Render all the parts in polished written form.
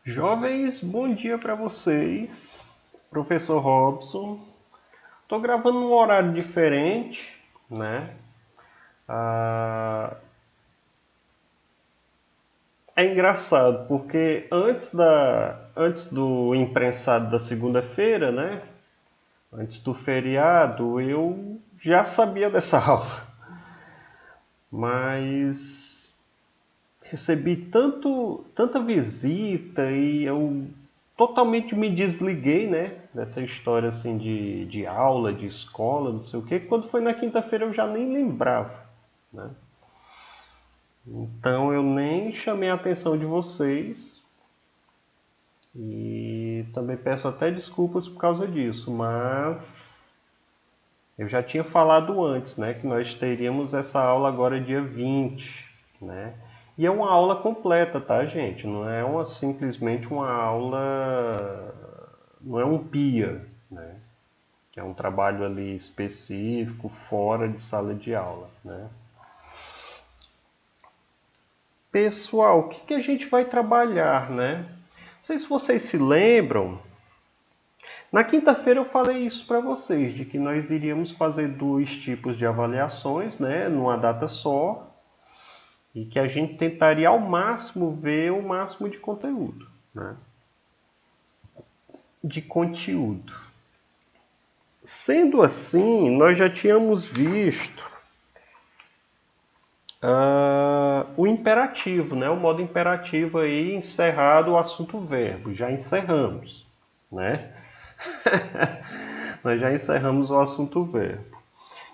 Jovens, bom dia para vocês. Professor Robson. Estou gravando num horário diferente, né? É engraçado porque antes do imprensado da segunda-feira, né? Antes do feriado, eu já sabia dessa aula, mas recebi tanta visita e eu totalmente me desliguei, né, dessa história assim de aula, de escola, não sei o quê. Quando foi na quinta-feira eu já nem lembrava, né? Então eu nem chamei a atenção de vocês e também peço até desculpas por causa disso, mas eu já tinha falado antes, né, que nós teríamos essa aula agora dia 20, né? E é uma aula completa, tá, gente? Não é simplesmente uma aula, não é um PIA, né? Que é um trabalho ali específico, fora de sala de aula, né? Pessoal, o que a gente vai trabalhar, né? Não sei se vocês se lembram, na quinta-feira eu falei isso para vocês, de que nós iríamos fazer 2 tipos de avaliações, né, numa data só, e que a gente tentaria ao máximo ver o máximo de conteúdo, né? De conteúdo. Sendo assim, nós já tínhamos visto o imperativo, né? O modo imperativo aí, encerrado o assunto verbo. Já encerramos, né? Nós já encerramos o assunto verbo.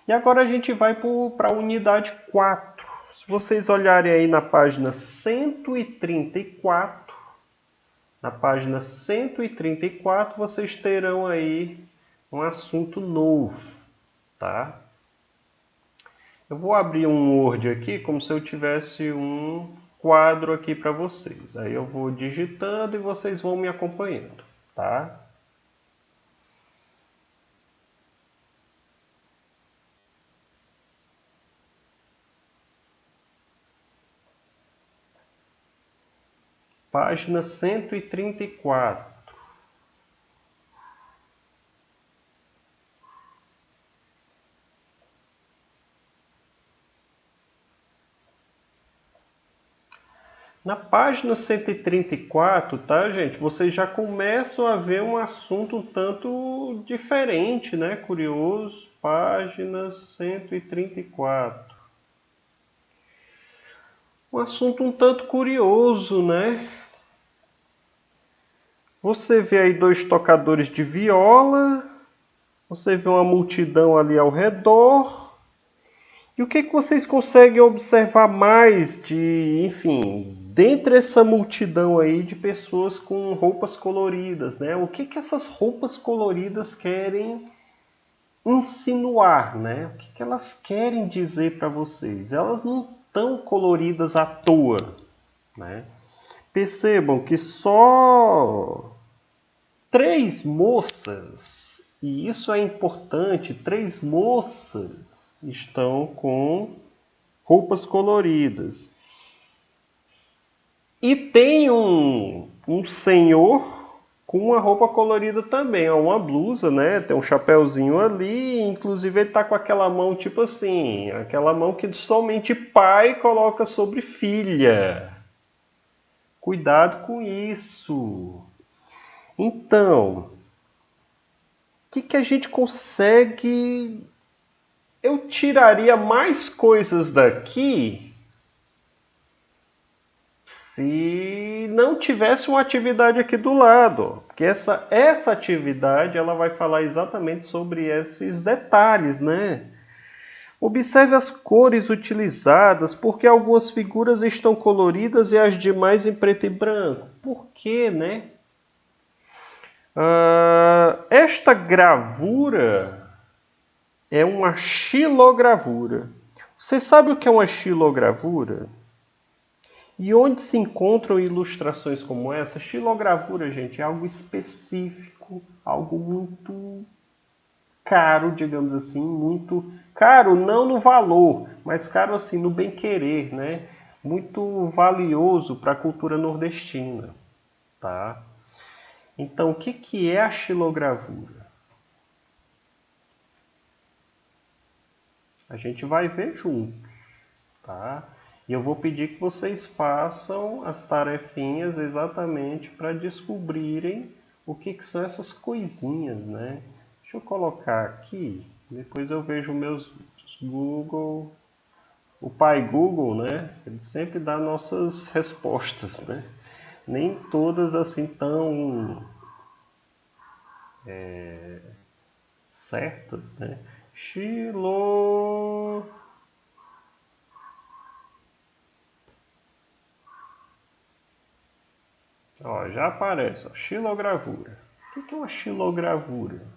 E agora a gente vai para a unidade 4. Se vocês olharem aí na página 134, vocês terão aí um assunto novo, tá? Eu vou abrir um Word aqui como se eu tivesse um quadro aqui para vocês. Aí eu vou digitando e vocês vão me acompanhando, tá? Página 134. Na página 134, tá, gente? Vocês já começam a ver um assunto um tanto diferente, né? Curioso. Página 134. Um assunto um tanto curioso, né? Você vê aí 2 tocadores de viola, você vê uma multidão ali ao redor. E o que vocês conseguem observar mais enfim, dentre essa multidão aí de pessoas com roupas coloridas, né? O que essas roupas coloridas querem insinuar, né? O que elas querem dizer para vocês? Elas não estão coloridas à toa, né? Percebam que só 3 moças, e isso é importante, 3 moças estão com roupas coloridas. E tem um senhor com uma roupa colorida também, uma blusa, né? Tem um chapéuzinho ali, inclusive ele tá com aquela mão tipo assim, aquela mão que somente pai coloca sobre filha. Cuidado com isso. Então, o que a gente consegue? Eu tiraria mais coisas daqui se não tivesse uma atividade aqui do lado. Porque essa atividade ela vai falar exatamente sobre esses detalhes, né? Observe as cores utilizadas, porque algumas figuras estão coloridas e as demais em preto e branco. Por quê, né? Esta gravura é uma xilogravura. Você sabe o que é uma xilogravura? E onde se encontram ilustrações como essa? Xilogravura, gente, é algo específico, algo muito caro, digamos assim, muito caro não no valor, mas caro assim no bem-querer, né? Muito valioso para a cultura nordestina, tá? Então, o que é a xilogravura? A gente vai ver juntos, tá? E eu vou pedir que vocês façam as tarefinhas exatamente para descobrirem o que são essas coisinhas, né? Deixa eu colocar aqui, depois eu vejo meus Google. O pai Google, né? Ele sempre dá nossas respostas, né? Nem todas assim tão certas, né? Ó, já aparece, ó, xilogravura. O que é uma xilogravura?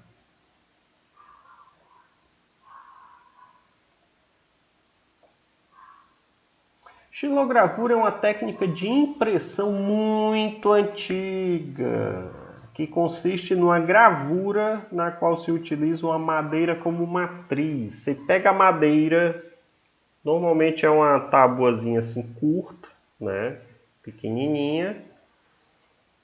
Xilogravura é uma técnica de impressão muito antiga, que consiste numa gravura na qual se utiliza uma madeira como matriz. Você pega a madeira, normalmente é uma tabuazinha assim curta, né, pequenininha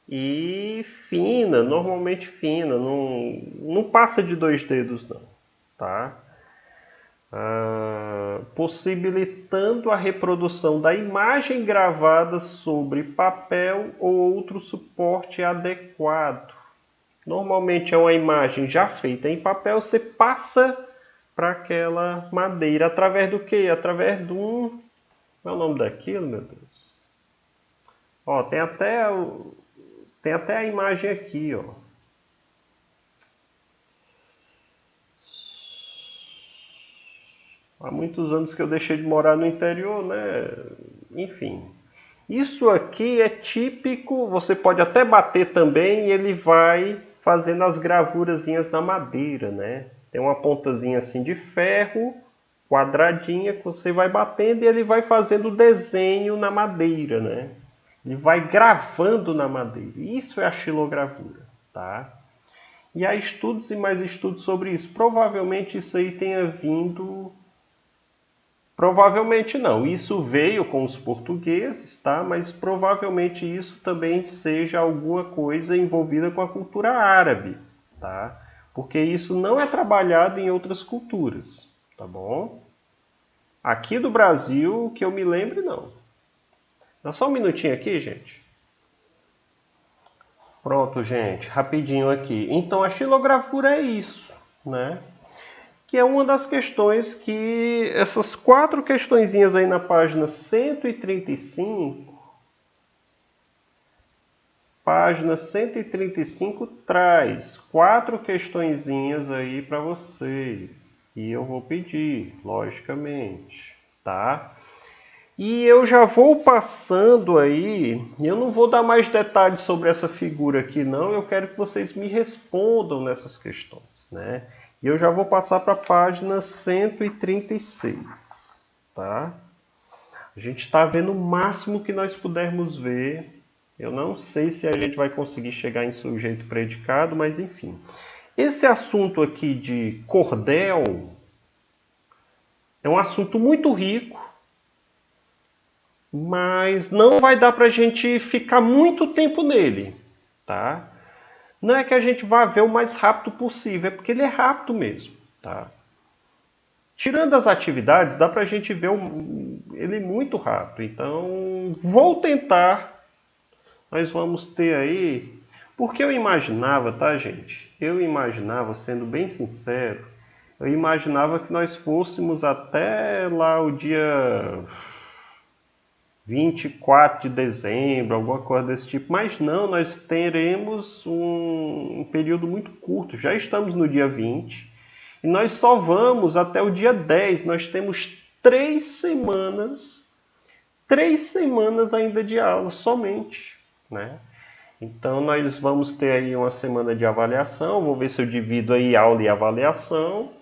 e fina, normalmente fina, não passa de 2 dedos não, tá? Possibilitando a reprodução da imagem gravada sobre papel ou outro suporte adequado. Normalmente é uma imagem já feita em papel, você passa para aquela madeira através do quê? Através de um... Qual é o nome daquilo, meu Deus? Ó, tem até a imagem aqui, ó. Há muitos anos que eu deixei de morar no interior, né? Enfim. Isso aqui é típico, você pode até bater também e ele vai fazendo as gravurazinhas na madeira, né? Tem uma pontazinha assim de ferro, quadradinha, que você vai batendo e ele vai fazendo o desenho na madeira, né? Ele vai gravando na madeira. Isso é a xilogravura, tá? E há estudos e mais estudos sobre isso. Provavelmente isso aí tenha vindo... Provavelmente não, isso veio com os portugueses, tá? Mas provavelmente isso também seja alguma coisa envolvida com a cultura árabe, tá? Porque isso não é trabalhado em outras culturas, tá bom? Aqui do Brasil, que eu me lembre, não. Dá só um minutinho aqui, gente. Pronto, gente, rapidinho aqui. Então a xilogravura é isso, né? Que é uma das questões que essas 4 questõezinhas aí na página 135, página 135 traz 4 questõezinhas aí para vocês, que eu vou pedir, logicamente, tá? E eu já vou passando aí, eu não vou dar mais detalhes sobre essa figura aqui não, eu quero que vocês me respondam nessas questões, né? E eu já vou passar para a página 136, tá? A gente está vendo o máximo que nós pudermos ver. Eu não sei se a gente vai conseguir chegar em sujeito predicado, mas enfim. Esse assunto aqui de cordel é um assunto muito rico, mas não vai dar para a gente ficar muito tempo nele, tá? Não é que a gente vá ver o mais rápido possível, é porque ele é rápido mesmo, tá? Tirando as atividades, dá para a gente ver ele muito rápido. Então, vou tentar. Nós vamos ter aí... Porque eu imaginava, tá, gente? Eu imaginava, sendo bem sincero, eu imaginava que nós fôssemos até lá o dia 24 de dezembro, alguma coisa desse tipo. Mas não, nós teremos um período muito curto. Já estamos no dia 20 e nós só vamos até o dia 10. Nós temos 3 semanas ainda de aula somente, né? Então nós vamos ter aí uma semana de avaliação. Vou ver se eu divido aí aula e avaliação.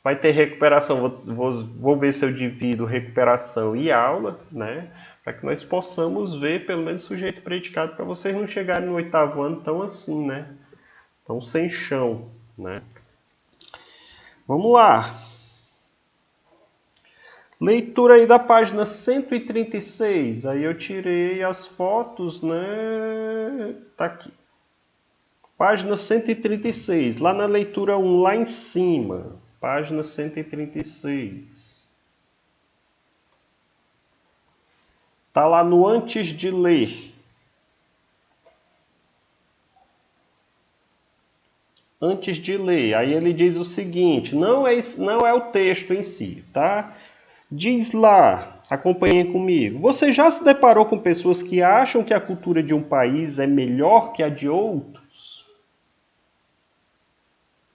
Vai ter recuperação, vou ver se eu divido recuperação e aula, né? Para que nós possamos ver pelo menos sujeito predicado, para vocês não chegarem no 8º ano tão assim, né? Tão sem chão, né? Vamos lá. Leitura aí da página 136. Aí eu tirei as fotos, né? Tá aqui. Página 136, lá na leitura 1, lá em cima. Página 136. Tá lá no antes de ler. Antes de ler, aí ele diz o seguinte, não é o texto em si, tá? Diz lá, acompanhem comigo. Você já se deparou com pessoas que acham que a cultura de um país é melhor que a de outros?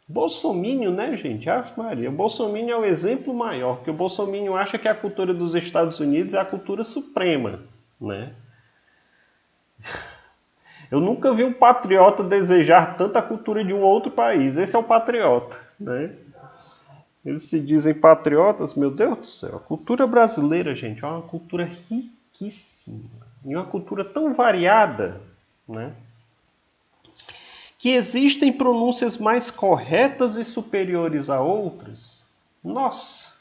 Bolsominion, né, gente? Ave Maria. O Bolsominion é o exemplo maior, porque o Bolsominion acha que a cultura dos Estados Unidos é a cultura suprema, né? Eu nunca vi um patriota desejar tanta cultura de um outro país. Esse é o patriota, né? Eles se dizem patriotas, meu Deus do céu. A cultura brasileira, gente, é uma cultura riquíssima. E uma cultura tão variada, né? Que existem pronúncias mais corretas e superiores a outras. Nossa,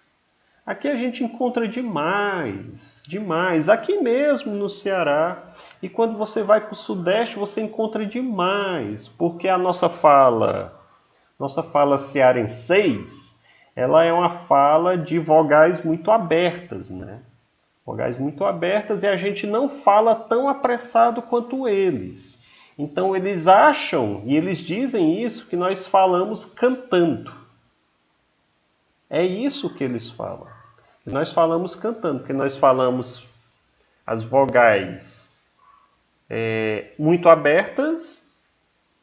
aqui a gente encontra demais, demais. Aqui mesmo no Ceará. E quando você vai para o Sudeste, você encontra demais. Porque a nossa fala cearense, ela é uma fala de vogais muito abertas, né? Vogais muito abertas e a gente não fala tão apressado quanto eles. Então eles acham, e eles dizem isso, que nós falamos cantando. É isso que eles falam. Nós falamos cantando, porque nós falamos as vogais muito abertas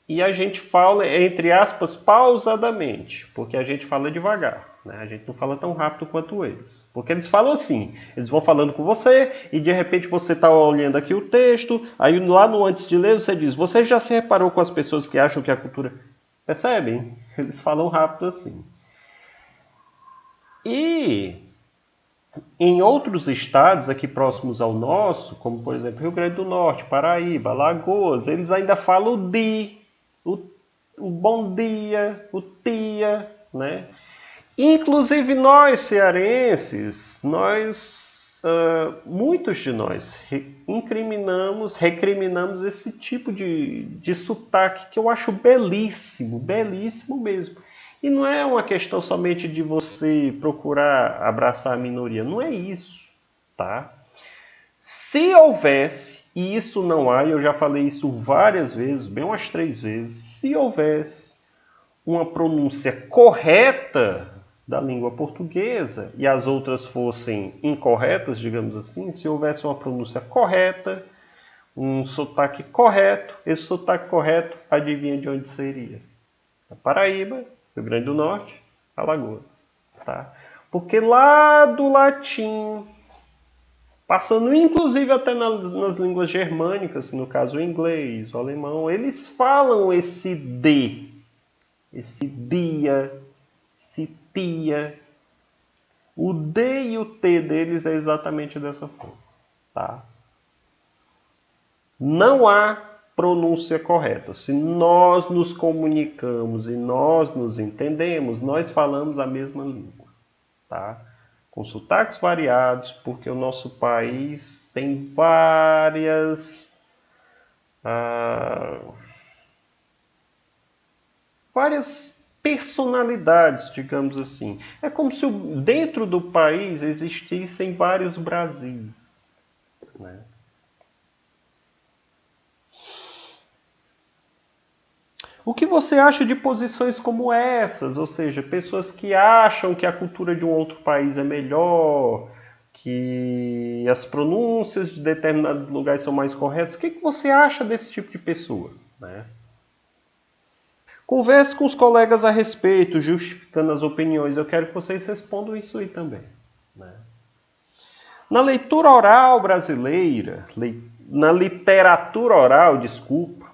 e a gente fala, entre aspas, pausadamente, porque a gente fala devagar. Né? A gente não fala tão rápido quanto eles. Porque eles falam assim, eles vão falando com você e de repente você está olhando aqui o texto, aí lá no antes de ler você diz, você já se reparou com as pessoas que acham que a cultura... Percebem? Eles falam rápido assim. E em outros estados aqui próximos ao nosso, como por exemplo Rio Grande do Norte, Paraíba, Alagoas, eles ainda falam o di, o bom dia, o tia, né? Inclusive nós cearenses, muitos de nós recriminamos esse tipo de sotaque que eu acho belíssimo, belíssimo mesmo. E não é uma questão somente de você procurar abraçar a minoria, não é isso, tá? Se houvesse, e isso não há, e eu já falei isso várias vezes, bem umas 3 vezes, se houvesse uma pronúncia correta da língua portuguesa e as outras fossem incorretas, digamos assim, se houvesse uma pronúncia correta, um sotaque correto, esse sotaque correto, adivinha de onde seria? A Paraíba, Rio Grande do Norte, Alagoas. Tá? Porque lá do latim, passando inclusive até nas línguas germânicas, no caso o inglês, o alemão, eles falam esse D, esse dia, esse tia. O D e o T deles é exatamente dessa forma. Tá? Não há pronúncia correta. Se nós nos comunicamos e nós nos entendemos, nós falamos a mesma língua. Tá? Com sotaques variados, porque o nosso país tem várias personalidades, digamos assim. É como se dentro do país existissem vários Brasis. Né? O que você acha de posições como essas? Ou seja, pessoas que acham que a cultura de um outro país é melhor, que as pronúncias de determinados lugares são mais corretas. O que você acha desse tipo de pessoa? Né? Converse com os colegas a respeito, justificando as opiniões. Eu quero que vocês respondam isso aí também. Né? Na leitura oral brasileira, na literatura oral, desculpa,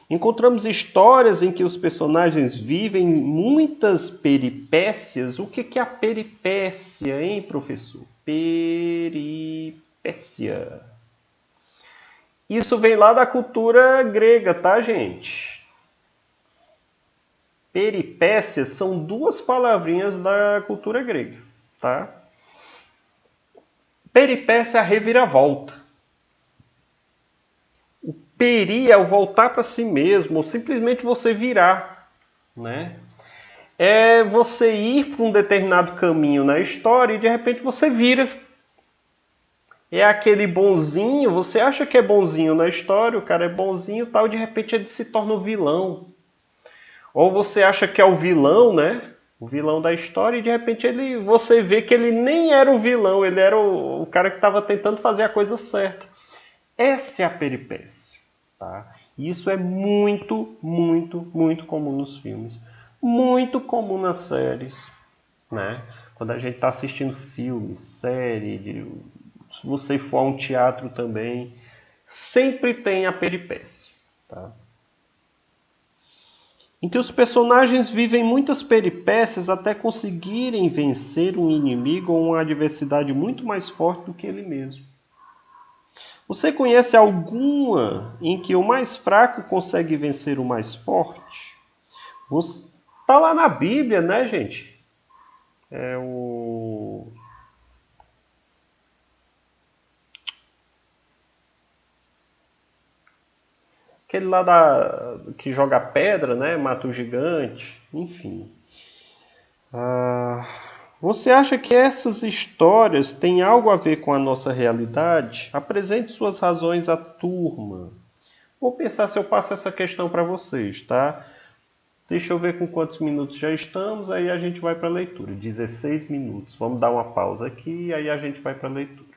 encontramos histórias em que os personagens vivem muitas peripécias. O que é a peripécia, hein, professor? Peripécia. Isso vem lá da cultura grega, tá, gente? Peripécias são 2 palavrinhas da cultura grega, tá? Peripécia é a reviravolta. O peri é o voltar para si mesmo, ou simplesmente você virar, né? É você ir para um determinado caminho na história e de repente você vira. É aquele bonzinho, você acha que é bonzinho na história, o cara é bonzinho e tal, de repente ele se torna o vilão. Ou você acha que é o vilão, né? O vilão da história, e de repente você vê que ele nem era o vilão, ele era o cara que estava tentando fazer a coisa certa. Essa é a peripécia. Tá? E isso é muito, muito, muito comum nos filmes. Muito comum nas séries. Né? Quando a gente está assistindo filme, série, se você for a um teatro também, sempre tem a peripécia. Tá? Em que os personagens vivem muitas peripécias até conseguirem vencer um inimigo ou uma adversidade muito mais forte do que ele mesmo. Você conhece alguma em que o mais fraco consegue vencer o mais forte? Está lá na Bíblia, né, gente? É o... Aquele lá que joga pedra, né? Mata o gigante, enfim. Você acha que essas histórias têm algo a ver com a nossa realidade? Apresente suas razões à turma. Vou pensar se eu passo essa questão para vocês, tá? Deixa eu ver com quantos minutos já estamos, aí a gente vai para a leitura. 16 minutos. Vamos dar uma pausa aqui e aí a gente vai para a leitura.